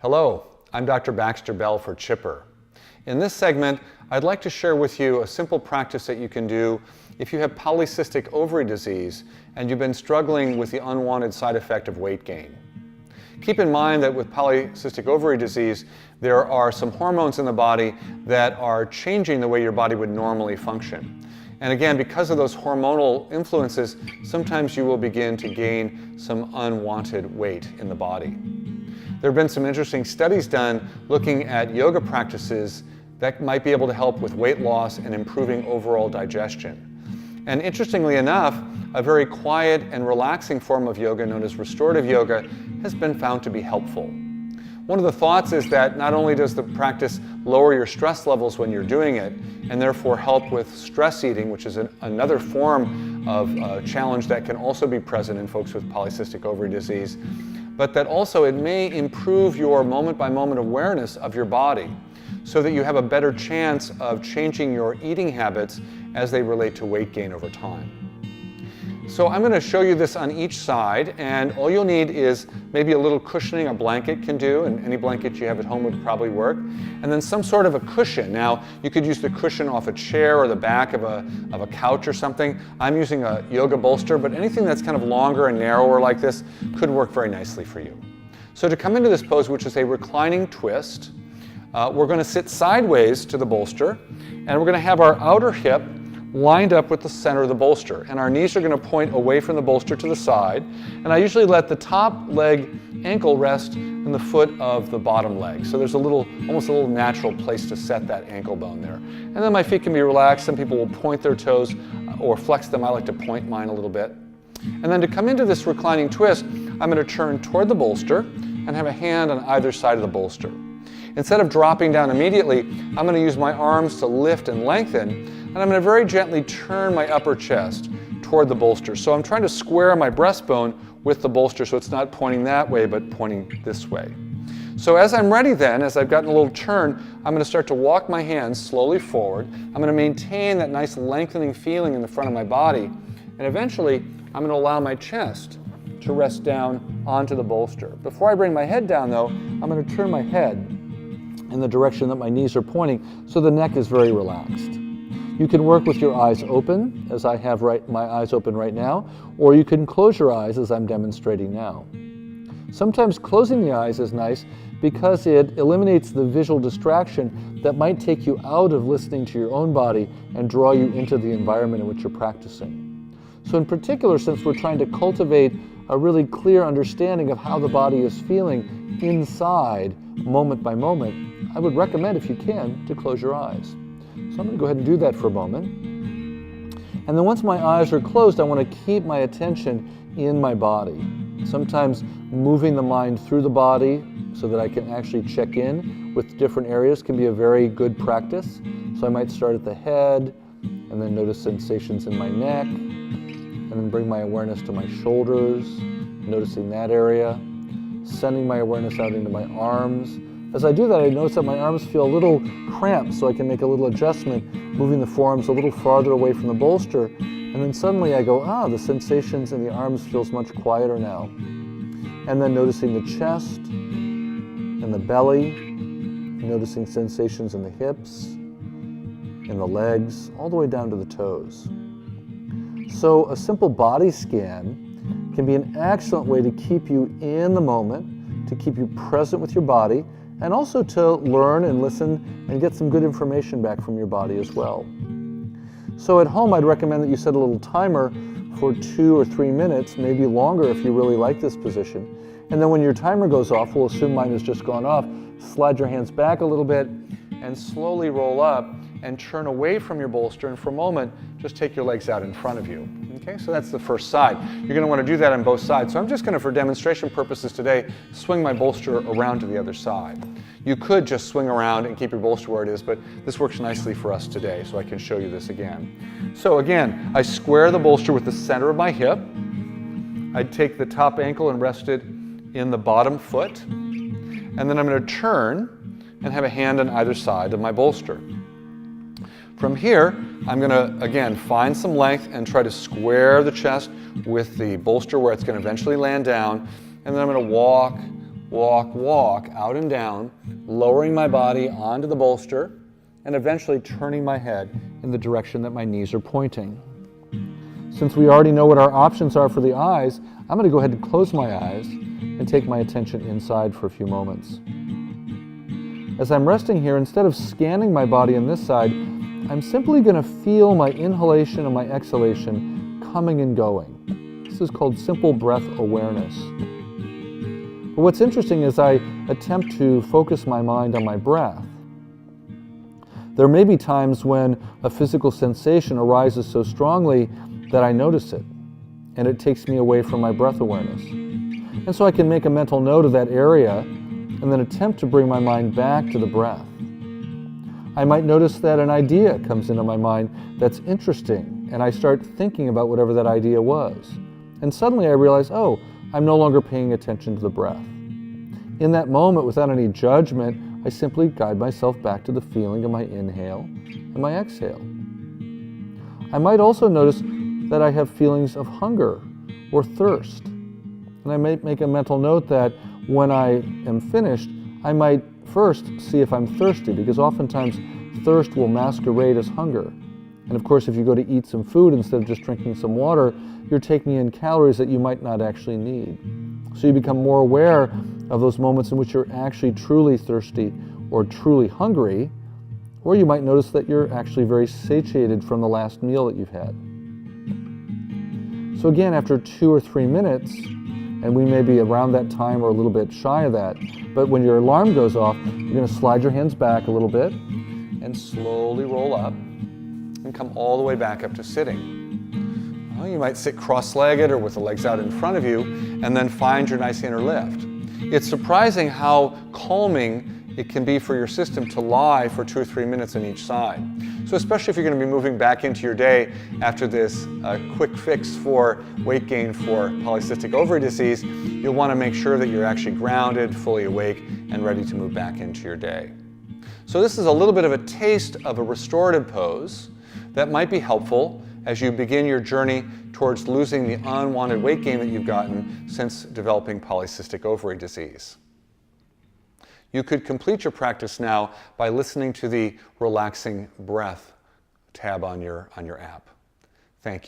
Hello, I'm Dr. Baxter Bell for Chipper. In this segment, I'd like to share with you a simple practice that you can do if you have polycystic ovary disease and you've been struggling with the unwanted side effect of weight gain. Keep in mind that with polycystic ovary disease, there are some hormones in the body that are changing the way your body would normally function. And again, because of those hormonal influences, sometimes you will begin to gain some unwanted weight in the body. There have been some interesting studies done looking at yoga practices that might be able to help with weight loss and improving overall digestion. And interestingly enough, a very quiet and relaxing form of yoga known as restorative yoga has been found to be helpful. One of the thoughts is that not only does the practice lower your stress levels when you're doing it, and therefore help with stress eating, which is another form of challenge that can also be present in folks with polycystic ovary disease, but that also it may improve your moment-by-moment awareness of your body so that you have a better chance of changing your eating habits as they relate to weight gain over time. So I'm going to show you this on each side, and all you'll need is maybe a little cushioning a blanket can do, and any blanket you have at home would probably work, and then some sort of a cushion. Now, you could use the cushion off a chair or the back of a couch or something. I'm using a yoga bolster, but anything that's kind of longer and narrower like this could work very nicely for you. So to come into this pose, which is a reclining twist, we're going to sit sideways to the bolster, and we're going to have our outer hip lined up with the center of the bolster, and our knees are going to point away from the bolster to the side, and I usually let the top leg ankle rest in the foot of the bottom leg, so there's almost a little natural place to set that ankle bone there. And then my feet can be relaxed. Some people will point their toes or flex them. I like to point mine a little bit. And then to come into this reclining twist, I'm going to turn toward the bolster and have a hand on either side of the bolster. Instead of dropping down immediately, I'm going to use my arms to lift and lengthen, and I'm going to very gently turn my upper chest toward the bolster. So I'm trying to square my breastbone with the bolster so it's not pointing that way but pointing this way. So as I'm ready then, as I've gotten a little turn, I'm going to start to walk my hands slowly forward. I'm going to maintain that nice lengthening feeling in the front of my body, and eventually I'm going to allow my chest to rest down onto the bolster. Before I bring my head down though, I'm going to turn my head in the direction that my knees are pointing so the neck is very relaxed. You can work with your eyes open, as I have my eyes open right now, or you can close your eyes as I'm demonstrating now. Sometimes closing the eyes is nice because it eliminates the visual distraction that might take you out of listening to your own body and draw you into the environment in which you're practicing. So in particular, since we're trying to cultivate a really clear understanding of how the body is feeling inside, moment by moment, I would recommend, if you can, to close your eyes. So I'm going to go ahead and do that for a moment. And then once my eyes are closed, I want to keep my attention in my body. Sometimes moving the mind through the body so that I can actually check in with different areas can be a very good practice. So I might start at the head and then notice sensations in my neck, and then bring my awareness to my shoulders, noticing that area, sending my awareness out into my arms. As I do that, I notice that my arms feel a little cramped, so I can make a little adjustment, moving the forearms a little farther away from the bolster, and then suddenly I go, the sensations in the arms feels much quieter now. And then noticing the chest and the belly, noticing sensations in the hips, in the legs, all the way down to the toes. So a simple body scan can be an excellent way to keep you in the moment, to keep you present with your body, and also to learn and listen and get some good information back from your body as well. So at home, I'd recommend that you set a little timer for 2 or 3 minutes, maybe longer if you really like this position. And then when your timer goes off, we'll assume mine has just gone off, slide your hands back a little bit and slowly roll up and turn away from your bolster, and for a moment, just take your legs out in front of you. Okay, so that's the first side. You're going to want to do that on both sides. So I'm just going to, for demonstration purposes today, swing my bolster around to the other side. You could just swing around and keep your bolster where it is, but this works nicely for us today, so I can show you this again. So again, I square the bolster with the center of my hip. I take the top ankle and rest it in the bottom foot, and then I'm going to turn and have a hand on either side of my bolster. From here, I'm going to, again, find some length and try to square the chest with the bolster where it's going to eventually land down. And then I'm going to walk walk, walk, out and down, lowering my body onto the bolster, and eventually turning my head in the direction that my knees are pointing. Since we already know what our options are for the eyes, I'm going to go ahead and close my eyes and take my attention inside for a few moments. As I'm resting here, instead of scanning my body on this side, I'm simply going to feel my inhalation and my exhalation coming and going. This is called simple breath awareness. But what's interesting is I attempt to focus my mind on my breath. There may be times when a physical sensation arises so strongly that I notice it, and it takes me away from my breath awareness. And so I can make a mental note of that area and then attempt to bring my mind back to the breath. I might notice that an idea comes into my mind that's interesting, and I start thinking about whatever that idea was. And suddenly I realize, oh, I'm no longer paying attention to the breath. In that moment, without any judgment, I simply guide myself back to the feeling of my inhale and my exhale. I might also notice that I have feelings of hunger or thirst. And I might make a mental note that when I am finished, I might first see if I'm thirsty, because oftentimes thirst will masquerade as hunger. And of course, if you go to eat some food instead of just drinking some water, you're taking in calories that you might not actually need. So you become more aware of those moments in which you're actually truly thirsty or truly hungry, or you might notice that you're actually very satiated from the last meal that you've had. So again, after 2 or 3 minutes, and we may be around that time or a little bit shy of that, but when your alarm goes off, you're going to slide your hands back a little bit and slowly roll up and come all the way back up to sitting. Well, you might sit cross-legged or with the legs out in front of you, and then find your nice inner lift. It's surprising how calming it can be for your system to lie for 2 or 3 minutes on each side. So especially if you're going to be moving back into your day after this quick fix for weight gain for polycystic ovary disease, you'll want to make sure that you're actually grounded, fully awake, and ready to move back into your day. So this is a little bit of a taste of a restorative pose that might be helpful as you begin your journey towards losing the unwanted weight gain that you've gotten since developing polycystic ovary disease. You could complete your practice now by listening to the relaxing breath tab on your app. Thank you.